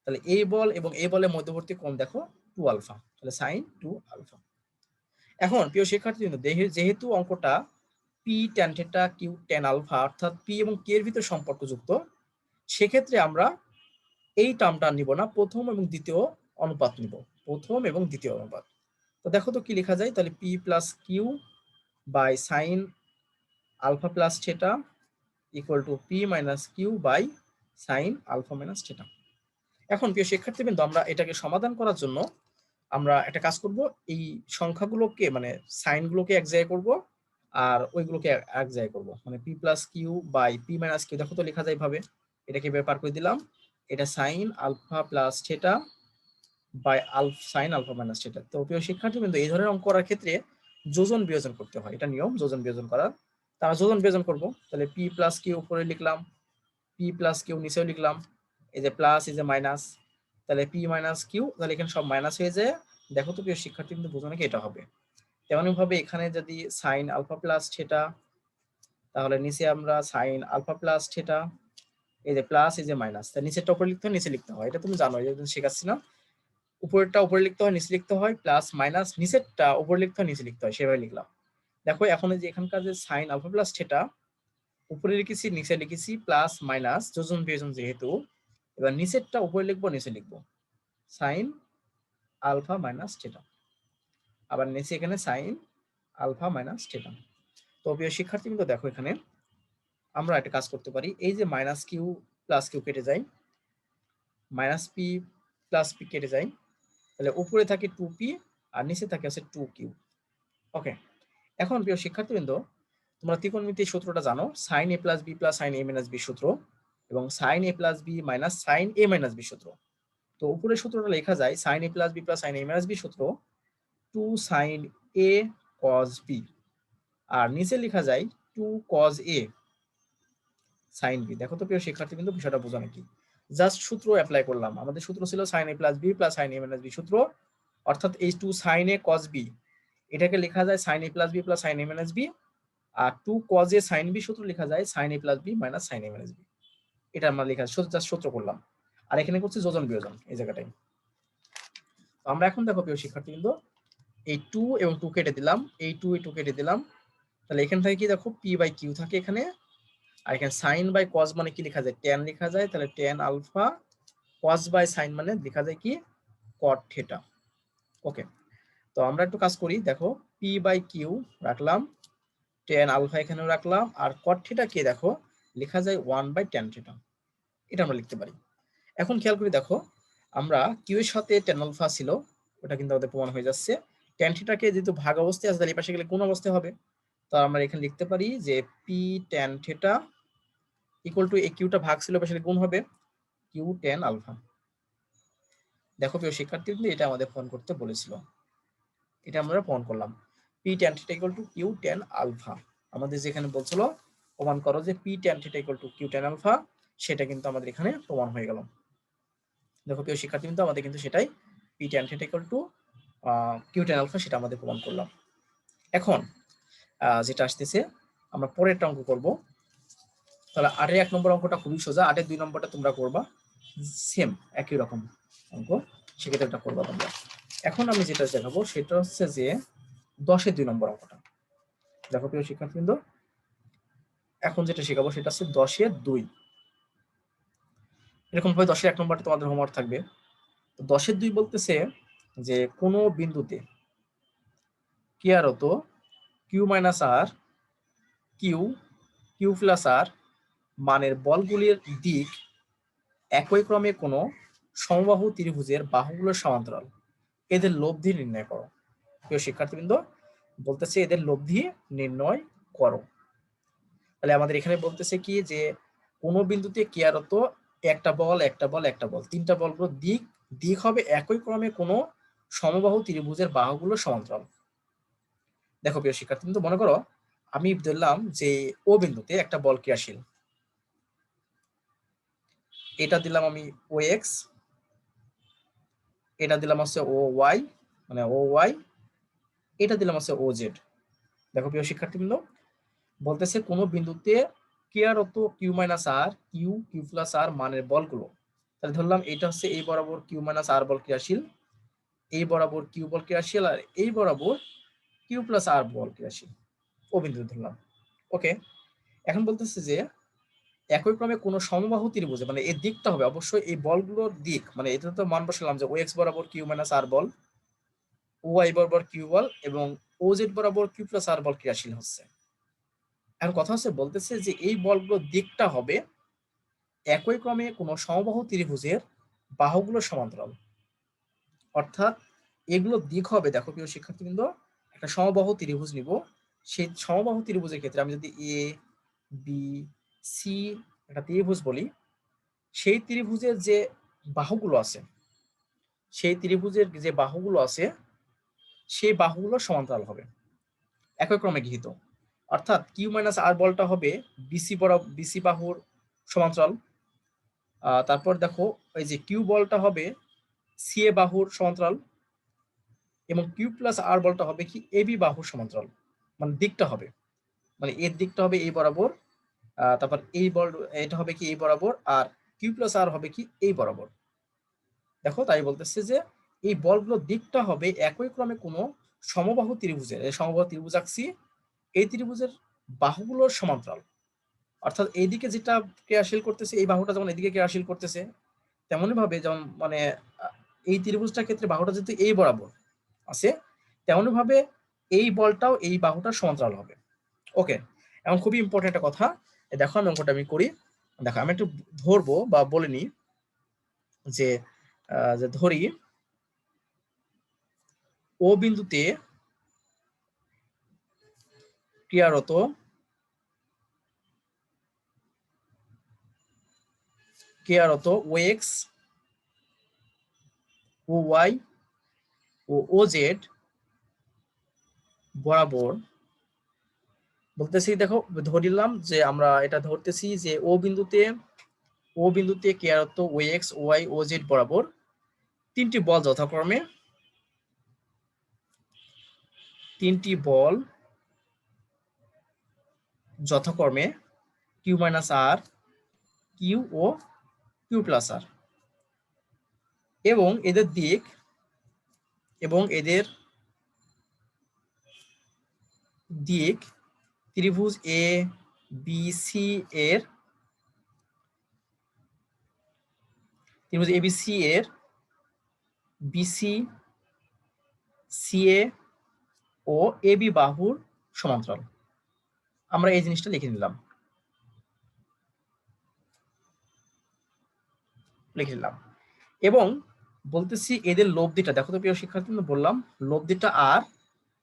তাহলে এই বল এবং এই বলের মধ্যবর্তী কোণ দেখো 2 আলফা, তাহলে সাইন 2 আলফা। এখন প্রিয় শিক্ষার্থী, যেহেতু অঙ্কটা P tan theta Q tan alpha, অর্থাৎ পি এবং কে এর ভিতর সম্পর্কযুক্ত, সেক্ষেত্রে আমরা এই টার্মটা নিব না, প্রথম এবং দ্বিতীয় অনুপাত নিব, প্রথম এবং দ্বিতীয় অনুপাত। তো দেখো তো কি লেখা যায়, তাহলে P plus Q by sine alpha plus theta equal to P minus Q by sine alpha minus theta. এখন প্রিয় শিক্ষার্থীবৃন্দ, আমরা এটাকে সমাধান করার জন্য আমরা একটা কাজ করব, এই সংখ্যাগুলোকে মানে সাইনগুলোকে এক জায়গায় করব আর ওইগুলোকে এক জায়গায় করব, মানে P plus Q by P minus Q. দেখো তো লেখা যায় ভাবে, এটাকে ব্যাপার করে দিলাম, এটা sine alpha plus theta by sine alpha minus theta. তো প্রিয় শিক্ষার্থীবৃন্দ, এই ধরনের অঙ্ক করার ক্ষেত্রে যোজন বিয়োজন করতে হয়, এটা নিয়ম যোজন বিয়োজন করার। তারা যোজন বিয়োজন করব, তাহলে পি প্লাস কিউ উপরে লিখলাম, পি প্লাস কিউ নিচেও লিখলাম, এই যে প্লাস এই যে মাইনাস, তাহলে পি মাইনাস কিউ, তাহলে এখানে সব মাইনাস হয়ে যায়। দেখো তো প্রিয় শিক্ষার্থী, কিন্তু বোঝো নাকি এটা হবে। তেমনি ভাবে এখানে যদি সাইন আলফা প্লাস থিটা, তাহলে নিচে আমরা সাইন আলফা প্লাস থিটা, এই যে প্লাস এই যে মাইনাস, তাহলে নিচেরটা উপরে লিখতে হয় নিচে লিখতে হয়, এটা তুমি জানো, এটা শেখাচ্ছি না। উপরেরটা উপরে লিখতে হয় নিচে লিখতে হয়, প্লাস মাইনাস নিচেরটা উপরে লিখতে হয় নিচে লিখতে হয়, সেভাবে লিখলাম। দেখো এখন যে এখানকার যে সাইন আলফা প্লাস থিটা উপরে লিখেছি নিচে লিখেছি, প্লাস মাইনাস যোজন বিয়োজন যেহেতু, এবার নিচেরটা উপরে লিখবো নিচে লিখবো, সাইন আলফা মাইনাস থিটা, আবার নিচে এখানে সাইন আলফা মাইনাস থিটা। তো প্রিয় শিক্ষার্থী কিন্তু দেখো, এখানে আমরা একটা কাজ করতে পারি, এই যে মাইনাস কিউ প্লাস কিউ কেটে যায়, মাইনাস পি প্লাস পি কেটে যায়, তাহলে উপরে থাকে 2p আর নিচে থাকে আছে 2q। ওকে, এখন প্রিয় শিক্ষার্থীবৃন্দ, তোমরা ত্রিকোণমিতির সূত্রটা জানো, sign A plus B plus sine A minus B সূত্র এবং sign A plus B minus sine A minus B সূত্র। তো উপরের সূত্রটা লেখা যায় sine A plus B plus sine A minus B সূত্র 2 সাইন এ কজ বি, আর নিচে লেখা যায় 2 কজ এ সাইন বি। দেখো তো প্রিয় শিক্ষার্থী, কিন্তু বিষয়টা বোঝা নাকি, জাস্ট সূত্র অ্যাপ্লাই করলাম। আমাদের সূত্র ছিল sign A plus B plus sine A minus B সূত্র, অর্থাৎ এই 2 সাইন এ কজ বি, এটাকে লেখা যায় sine A plus B plus sine A minus B, আর 2 কজ এ সাইন বি সূত্র লেখা যায় sine A plus B minus sine A minus B. এটা আমরা লেখা জাস্ট সূত্র করলাম, আর এখানে করছি যোজন বিয়োজন এই জায়গাটায়। তো আমরা এখন দেখো প্রিয় শিক্ষার্থী, কিন্তু এই 2 এবং 2 কেটে দিলাম, এই 2 এই 2 কেটে দিলাম। তাহলে এখান থেকে কি দেখো পি বাই কিউ থাকে এখানে, আর এখানে সাইন বাই কস মানে কি লেখা যায়, ট্যান লেখা যায়। তাহলে tan alpha cos by sine মানে লেখা যায় কি কট থিটা। ওকে, তো আমরা একটু কাজ করি, দেখো পি বাই কিউ রাখলাম, ট্যান আলফা এখানেও রাখলাম, আর কট থিটা কে দেখো লেখা যায় 1 বাই ট্যান থিটা, এটা আমরা লিখতে পারি। এখন খেয়াল করে দেখো, আমরা কিউ এর সাথে ট্যান আলফা ছিল, ওটা কিন্তু আমাদের প্রমাণ হয়ে যাচ্ছে। ট্যান থিটাকে যেহেতু ভাগ অবস্থায় আছে, তাহলে এই পাশে গেলে কোন অবস্থায় হবে, তো আমরা এখানে লিখতে পারি যে P tan theta equal two এই কিউটা ভাগ ছিল পাশে গুণ হবে কিউ ট্যান আলফা। দেখো প্রিয় শিক্ষার্থী, এটা আমাদের প্রমাণ করতে বলেছিল, এটা আমরা প্রমাণ করলাম। P tan theta equal to Q tan alpha. আমাদের যেখানে বলছিল প্রমাণ করো যে P tan theta equal to Q tan alpha, সেটা কিন্তু আমাদের এখানে প্রমাণ হয়ে গেল। দেখো প্রিয় শিক্ষার্থী, কিন্তু আমাদের কিন্তু সেটাই P tan theta equal to Q tan alpha, সেটা আমাদের প্রমাণ করলাম। এখন যেটা আসতেছে, আমরা পরেরটা অঙ্ক করব। তাহলে 8 এর 1 নম্বর অঙ্কটা খুবই সোজা, 8 এর 2 নম্বরটা তোমরা করবা সেম একই রকম অঙ্ক, সেক্ষেত্রে এটা করবা তোমরা। এখন আমি যেটা দেখাবো সেটা হচ্ছে যে 10 এর 2 নম্বর অঙ্কটা। দেখো প্রিয় শিক্ষার্থীবৃন্দ, এখন যেটা শেখাবো সেটা হচ্ছে 10 এর 2। এরকম ভাবে 10 এর 1 নম্বরটা তোমাদের হোমওয়ার্ক থাকবে। তো 10 এর 2 বলতেছে যে কোনো বিন্দুতে ক্রিয়ারত কিউ মাইনাস আর কিউ কিউ প্লাস আর মানের বলগুলির দিক একই ক্রমে কোনো সমবাহু ত্রিভুজের বাহুগুলোর সমান্তরাল, এদের লব্ধি নির্ণয় করো। প্রিয় শিক্ষার্থীবৃন্দ, বলতেছে এদের লব্ধি নির্ণয় করো। তাহলে আমাদের এখানে বলতেছে কি যে কোন বিন্দুতে ক্রিয়ারত একটা বল একটা বল একটা বল, তিনটা বলগুলোর দিক দিক হবে একই ক্রমে কোনো সমবাহু ত্রিভুজের বাহুগুলো সমান্তরাল। দেখো প্রিয় শিক্ষার্থীবৃন্দ, মনে করো আমি ধরলাম যে ও বিন্দুতে একটা বল ক্রিয়াশীল, এটা দিলাম আমি ও এক্স, এটা দিলাম হচ্ছে ও ওয়াই, মানে ও ওয়াই, এটা দিলাম হচ্ছে ও জেড। দেখো প্রিয় শিক্ষার্থীবৃন্দ, বলতেছে কোনো বিন্দুতে ক্রিয়ারত কিউ মাইনাস আর কিউ কিউ প্লাস আর মানের বলগুলো, তাহলে ধরলাম এটা হচ্ছে এই বরাবর কিউ মাইনাস আর বল ক্রিয়াশীল, এই বরাবর কিউ বল ক্রিয়াশীল, আর এই বরাবর কিউ প্লাস আর বল ক্রিয়াশীল, ও বিন্দু ধরলাম। ওকে, এখন বলতেছে যে একই ক্রমে কোনো সমবাহু ত্রিভুজে, মানে এই দিকটা হবে অবশ্যই এই বলগুলোর দিক, মানে এটা তো মান বসালাম যে ও এক্স বরাবর কিউ মাইনাস আর বল, ও ওয়াই বরাবর কিউ বল এবং ও জেড বরাবর কিউ প্লাস আর বল ক্রিয়াশীল হচ্ছে। এখন কথা হচ্ছে বলতেছে যে এই বলগুলোর দিকটা হবে একই ক্রমে কোনো সমবাহু ত্রিভুজের বাহুগুলোর সমান্তরাল, অর্থাৎ এগুলো দিক হবে, দেখো প্রিয় শিক্ষার্থীবৃন্দ, একটা সমবাহু ত্রিভুজ নিব, সেই সমবাহু ত্রিভুজের ক্ষেত্রে আমি যদি এ বি সি একটা ত্রিভুজ বলি, সেই ত্রিভুজের যে বাহুগুলো আছে, সেই ত্রিভুজের যে বাহুগুলো আছে সেই বাহুগুলো সমান্তরাল হবে একই ক্রমে গৃহীত, অর্থাৎ কিউ মাইনাস আর বলটা হবে বিসি বরাবর বিসি বাহুর সমান্তরাল। তারপর দেখো এই যে কিউ বলটা হবে সি এ বাহুর সমান্তরাল, এবং কিউ প্লাস আর বলটা হবে কি এবি বাহুর সমান্তরাল, মানে দিকটা হবে, মানে এর দিকটা হবে এই বরাবর, তারপর এই বল এটা হবে কি এই বরাবর, আর কিউ প্লাস আর হবে কি এই বরাবর। দেখো তাই বলতেছে যে এই বলগুলোর দিকটা হবে একই ক্রমে কোনো সমবাহু ত্রিভুজের, এই সমবাহু ত্রিভুজ আঁকছি, এই ত্রিভুজের বাহুগুলোর সমান্তরাল, অর্থাৎ এইদিকে যেটা ক্রিয়াশীল করতেছে, এই বাহুটা যেমন এদিকে ক্রিয়াশীল করতেছে, তেমনই ভাবে যেমন মানে এই ত্রিভুজটার ক্ষেত্রে বাহুটা যেহেতু এই বরাবর আছে, তেমনই ভাবে এই বলটাও এই বাহুটার সমান্তরাল হবে। ওকে, এখন খুবই ইম্পর্টেন্ট একটা কথা, দেখো আমি অঙ্কটা আমি করি। দেখো আমি একটু ধরবো বা বলে নিই যে যে ধরি ও বিন্দুতে ক্রিয়ারত ও এক্স ও ওয়াই ও ও জেড বরাবর, বলতেছি দেখো ধরিলাম যে আমরা এটা ধরতেছি যে ও বিন্দুতে ক্রিয়ারত ও এক্স ও ওয়াই ও জেড বরাবর তিনটি বল যথাক্রমে কিউ মাইনাস আর কিউ ও কিউ প্লাস আর, এবং এদের দিক এবং এদের দিক ত্রিভুজ এ বি সি এর ত্রিভুজ এবিসি এর বিসি সিএ ও এবি বাহুর সমান্তরাল। আমরা এই জিনিসটা লিখে নিলাম, এবং বলতেছি এদের লব্ধিটা দেখো তো প্রিয় শিক্ষার্থী, বললাম লব্ধিটা আর,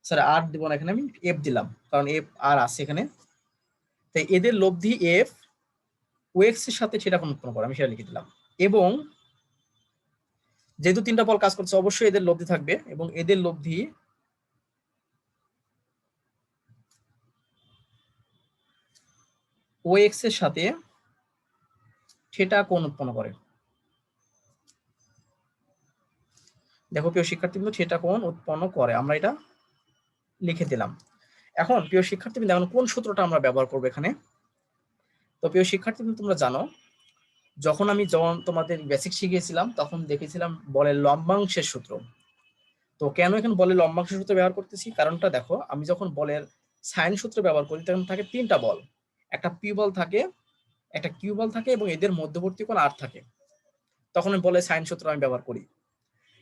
স্যার আর দিব না, এখানে আমি এফ দিলাম কারণ এফ আর আছে এখানে। তাই এদের লব্ধি এফ ও এক্স এর সাথে সেটা কোণ উৎপন্ন করে, আমি সেটা লিখে দিলাম। এবং যেহেতু তিনটা বল কাজ করছে অবশ্যই এদের লব্ধি থাকবে, এবং এদের লব্ধি ও এক্স এর সাথে থিটা কোণ উৎপন্ন করে। দেখো প্রিয় শিক্ষার্থীবৃন্দ, থিটা কোণ উৎপন্ন করে, আমরা এটা লিখে দিলাম। এখন প্রিয় শিক্ষার্থীবৃন্দ, এখন কোন সূত্রটা আমরা ব্যবহার করবো এখানে? তো প্রিয় শিক্ষার্থীবৃন্দ, তোমরা জানো যখন তোমাদের বেসিক শিখিয়েছিলাম তখন দেখেছিলাম বলের লম্বাংশের সূত্র। তো কেন এখানে বলের লম্বাংশের সূত্র ব্যবহার করতেছি, কারণটা দেখো, আমি যখন বলের সাইন সূত্র ব্যবহার করি তখন থাকে তিনটা বল, একটা পি বল থাকে, একটা কিউ বল থাকে, এবং এদের মধ্যবর্তী কোণ আর থাকে, তখন আমি বলের সাইন সূত্র আমি ব্যবহার করি।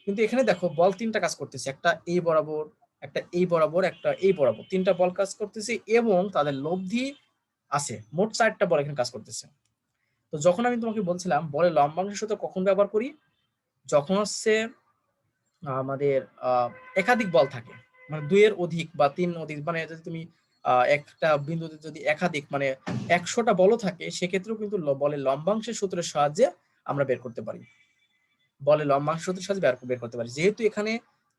কিন্তু এখানে দেখো বল তিনটা কাজ করতেছে, একটা এই বরাবর, একটা এই বরাবর, একটা এই বরাবর, তিনটা বল কাজ করতেছে এবং তাদের লব্ধি আছে, মোট চারটা বল এখানে কাজ করতেছে। তো যখন আমি তোমাকে বলছিলাম বলের লম্বাংশের সূত্র কখন ব্যবহার করি, যখন হচ্ছে আমাদের একাধিক বল থাকে, মানে দুইয়ের অধিক বা তিন অধিক, মানে যদি তুমি একটা বিন্দুতে যদি একাধিক মানে 100টা বলও থাকে, সেক্ষেত্রেও কিন্তু বলের লম্বাংশের সূত্রের সাহায্যে আমরা বের করতে পারি, বলের লম্বাংশ সূত্রের সাহায্যে বের করতে পারি। যেহেতু এখানে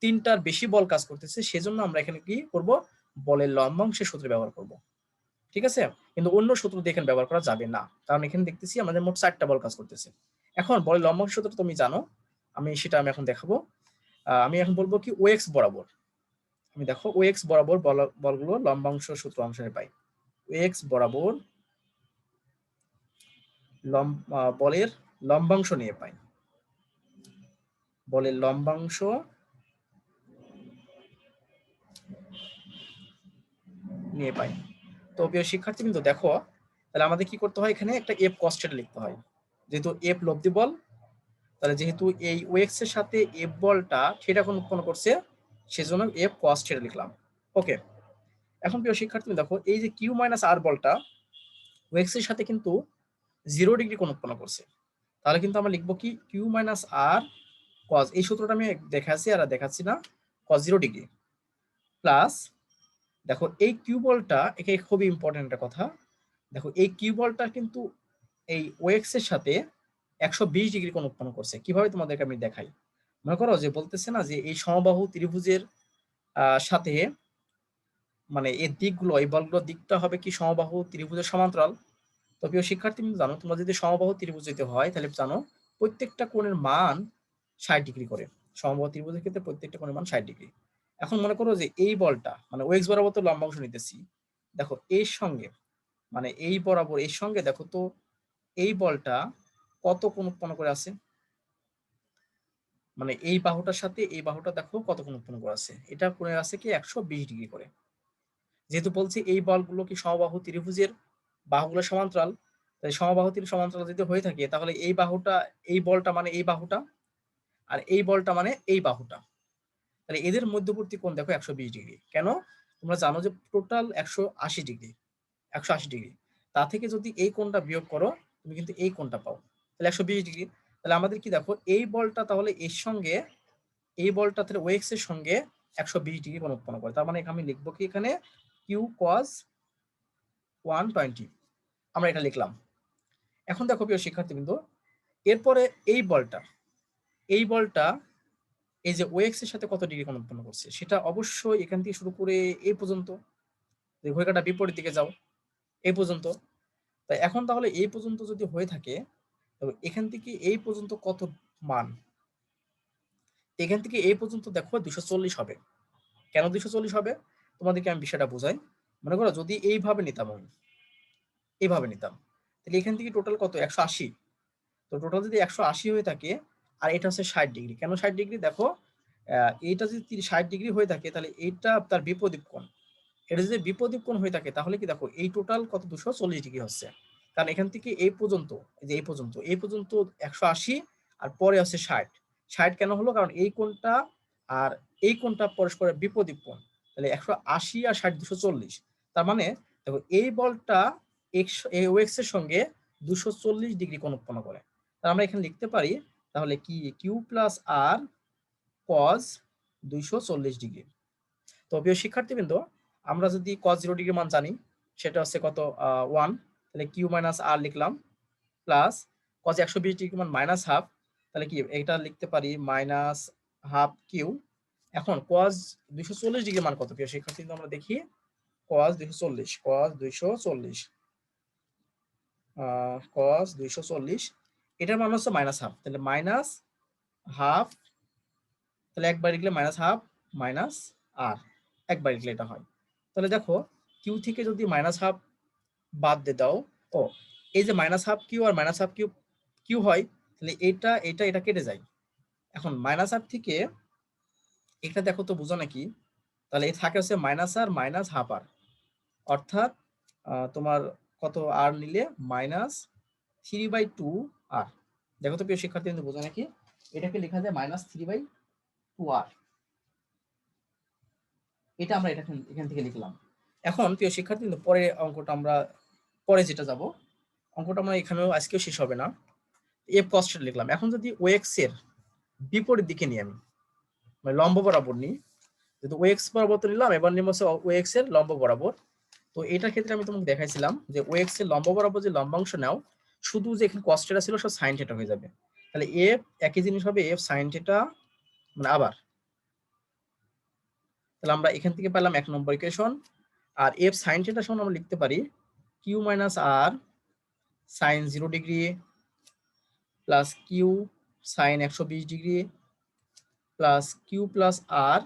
তিনটার বেশি বল কাজ করতেছে, সেজন্য আমরা এখানে কি করব, বলের লম্বাংশের সূত্র ব্যবহার করব, ঠিক আছে। কিন্তু অন্য সূত্র দিয়ে এখানে ব্যবহার করা যাবে না, কারণ এখানে দেখতেছি আমাদের মোট 4টা বল কাজ করতেছে। এখন বলের লম্বাংশ সূত্র তুমি জানো, আমি এখন দেখাবো। আমি এখন বলবো কি ও এক্স বরাবর, আমি দেখো ও এক্স বরাবর বলগুলো লম্বাংশ সূত্র অনুসারে পাই। ও এক্স বরাবর বলের লম্বাংশ নিয়ে পাই, বলের লম্বাংশ নিয়ে পাই। তো প্রিয় শিক্ষার্থী কিন্তু দেখো, তাহলে আমাদের কি করতে হয়, এখানে একটা এফ কস থিটা লিখতে হয়, যেহেতু এফ লব্ধি বল, তাহলে যেহেতু এই ও এক্স এর সাথে এফ বলটা থিটা কোণ উৎপন্ন করছে, সেজন্য এফ কস থিটা লিখলাম। ওকে, এখন প্রিয় শিক্ষার্থী দেখো, এই যে কিউ মাইনাস আর বলটা ও এক্স এর সাথে কিন্তু 0 ডিগ্রি কোণ উৎপন্ন করছে, তাহলে কিন্তু আমরা লিখবো কি কিউ মাইনাস আর কস, এই সূত্রটা আমি দেখাচ্ছি আর দেখাচ্ছি না, কস 0 ডিগ্রি প্লাস, দেখো এই কিউ বলটা, এখানে খুবই ইম্পর্টেন্ট একটা কথা, দেখো এই কিউ বলটা কিন্তু এই ও এক্স এর সাথে 120 ডিগ্রি কোণ উৎপন্ন করছে। কিভাবে তোমাদেরকে আমি দেখাই, মনে করো যে বলতেছে না যে এই সমবাহু ত্রিভুজের সাথে, মানে এই দিকগুলো, এই বলগুলোর দিকটা হবে কি সমবাহু ত্রিভুজের সমান্তরাল। তো প্রিয় শিক্ষার্থী জানো, তোমরা যদি সমবাহু ত্রিভুজ যদি হয় তাহলে জানো প্রত্যেকটা কোণের মান 60 ডিগ্রি করে, সমবাহু ত্রিভুজের ক্ষেত্রে প্রত্যেকটা কোণের মান 60 ডিগ্রি। এখন মনে করো যে এই বলটা মানে ও এক্স বরাবর তো লম্বাংশ নিতেছি, দেখো এর সঙ্গে মানে এই বরাবর এর সঙ্গে দেখো তো এই বলটা কত কোণ উৎপন্ন করে আছে, মানে এই বাহুটার সাথে এই বাহুটা দেখো কত কোণ উৎপন্ন করে আছে, এটা করে আছে কি 120 ডিগ্রি করে। যেহেতু বলছি এই বলগুলো কি সমবাহু ত্রিভুজের বাহুগুলো সমান্তরাল, তাই সমবাহু ত্রিভুজ সমান্তরাল যদি হয়ে থাকে তাহলে এই বাহুটা, এই বলটা মানে এই বাহুটা, আর এই বলটা মানে এই বাহুটা, তাহলে এদের মধ্যবর্তী কোণ দেখো 120 ডিগ্রি। কেন? তোমরা জানো যে টোটাল 180 ডিগ্রি, 180 ডিগ্রি, তা থেকে যদি এই কোণটা বিয়োগ করো তুমি কিন্তু এই কোণটা পাও, তাহলে 120 ডিগ্রি। তাহলে আমাদের কি দেখো এই বলটা তাহলে এর সঙ্গে, এই বলটা তাহলে ও এক্স এর সঙ্গে 120 ডিগ্রি কোণ উৎপন্ন করে, তার মানে আমি লিখবো কি এখানে কিউ কস 120, আমরা এটা লিখলাম। এখন দেখো প্রিয় শিক্ষার্থীবৃন্দ, এরপরে এই বলটা, এই বলটা এই যে ও এক্স এর সাথে কত ডিগ্রি কোণ উৎপন্ন করছে, সেটা অবশ্যই এখান থেকে শুরু করে এই পর্যন্ত, ঘড়িকাঁটা বিপরীত দিকে যাও এই পর্যন্ত। তাই এখন তাহলে এই পর্যন্ত যদি হয়ে থাকে, তবে এখান থেকে এই পর্যন্ত কত মান, এখান থেকে এই পর্যন্ত দেখো 240 হবে। কেন 240 হবে তোমাদেরকে আমি বিষয়টা বোঝাই। মনে করো যদি এইভাবে নিতাম, আমি এইভাবে নিতাম, তাহলে এখান থেকে টোটাল কত 180, তো টোটাল যদি 180 হয়ে থাকে আর এটা হচ্ছে 60 ডিগ্রি, কেন 60 ডিগ্রি দেখো, এইটা যদি 60 ডিগ্রি হয়ে থাকে তাহলে এইটা তার বিপরীত কোণ, এটা যদি বিপরীত কোণ হয়ে থাকে তাহলে কি দেখো এই টোটাল কত 240 ডিগ্রি হচ্ছে, কারণ এখান থেকে এই পর্যন্ত এই পর্যন্ত 180 আর পরে আছে 60 কেন হলো, কারণ এই কোণটা আর এই কোণটা পরস্পরের বিপরীত কোণ, তাহলে 180 আর 60 240, তার মানে দেখো এই বলটা ওএক্স এর সঙ্গে 240 ডিগ্রি কোণ উৎপন্ন করে। তাহলে আমরা এখানে লিখতে পারি তাহলে কি কিউ প্লাস আর কজ 240 ডিগ্রি। তো প্রিয় শিক্ষার্থীবৃন্দ, আমরা যদি cos 0 ডিগ্রি মান জানি সেটা হচ্ছে কত 1, তাহলে কিউ মাইনাস আর লিখলাম, প্লাস cos 120 ডিগ্রি মান মাইনাস হাফ, তাহলে কি এটা লিখতে পারি মাইনাস হাফ কিউ। এখন cos 240 ডিগ্রি মান কত প্রিয় শিক্ষার্থীবৃন্দ, আমরা দেখি cos 240 এটার মান হচ্ছে মাইনাস হাফ, তাহলে মাইনাস হাফ, তাহলে একবার লিখলে মাইনাস হাফ মাইনাস আর, একবার লিখলে এটা হয়। তাহলে দেখো কিউ থেকে যদি মাইনাস হাফ বাদ দিয়ে দাও, ও এই যে minus half Q R minus half Q Q হয়, তাহলে এটা কেটে যায়। এখন মাইনাস হাফ থেকে এটা দেখো তো বোঝো নাকি, তাহলে এই থাকে হচ্ছে মাইনাস আর মাইনাস হাফ আর, অর্থাৎ তোমার কত আর নিলে মাইনাস 3/2 আর। দেখো তো প্রিয় শিক্ষার্থী বোঝো নাকি, এটাকে লেখা যায় মাইনাস 3/2 আর, এটা আমরা এখান থেকে লিখলাম। এখন প্রিয় শিক্ষার্থী পরে অঙ্কটা আমরা পরে যেটা যাব, অঙ্কটা আমরা এখানেও আজকেও শেষ হবে না। এফ কস্টটা লিখলাম। এখন যদি ওএক্স এর বিপরীত দিকে নিই, আমি মানে লম্ব বরাবর নিই, যদি ওএক্স বরাবর তো নিলাম, এবার নিব হচ্ছে ওএক্স এর লম্ব বরাবর। তো এটার ক্ষেত্রে আমি তোমাকে দেখাইছিলাম যে ওএক্স এর লম্ব বরাবর যে লম্বাংশ নাও, শুধু যে এখানে কস থিটা ছিল সব সাইন থিটা হয়ে যাবে। তাহলে এফ একই জিনিস হবে এফ সাইন থিটা, মানে আবার, তাহলে আমরা এখান থেকে পেলাম 1 নম্বর ইকুয়েশন। আর এফ সাইন থিটা সমান আমরা লিখতে পারি Q minus R sine 0 degree plus Q sine 120 degree plus Q plus R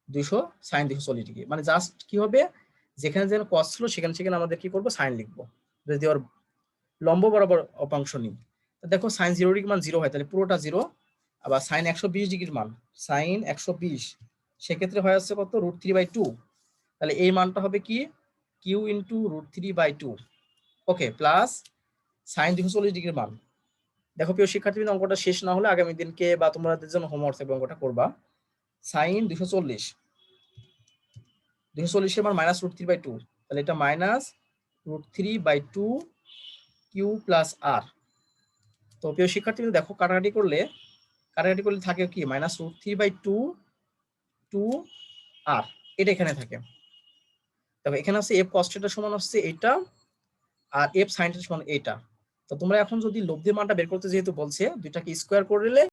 200 sine 240 degree. মানে জাস্ট কি হবে, যেখানে যেন কস ছিল সেখানে আমাদের কি করব, সাইন লিখবো। যদি ওর লম্ব বরাবর অপাংশ নিই, তো দেখো সাইন 0 ডিগ্রি মান 0 হয়, তাহলে পুরোটা 0। আবার সাইন 120 ডিগ্রির মান সাইন 120 সেক্ষেত্রে হয় হচ্ছে কত √3/2, তাহলে এই মানটা হবে কি কিউ ইন্টু √3/2, ওকে, প্লাস সাইন 240 ডিগ্রির মান। দেখো প্রিয় শিক্ষার্থীবৃন্দ, অঙ্কটা শেষ না হলে আগামী দিনকে বা তোমাদের জন্য হোমওয়ার্ক থাকবে, অঙ্কটা করবা। সাইন 240 এর মান মাইনাস √3/2, তাহলে এটা মাইনাস √3/2 কিউ প্লাস আর। তো প্রিয় শিক্ষার্থীবৃন্দ দেখো কাটাকাটি করলে থাকে কি মাইনাস √3/2 2 আর, এটা এখানে থাকে। দেখো এখানে হচ্ছে এফ কস থিটা সমান হচ্ছে এটা, আর এফ সাইন থিটা সমান এটা। তো তোমরা এখন যদি লব্ধির মানটা বের করতে যেহেতু বলছে, দুইটাকে স্কোয়ার করলে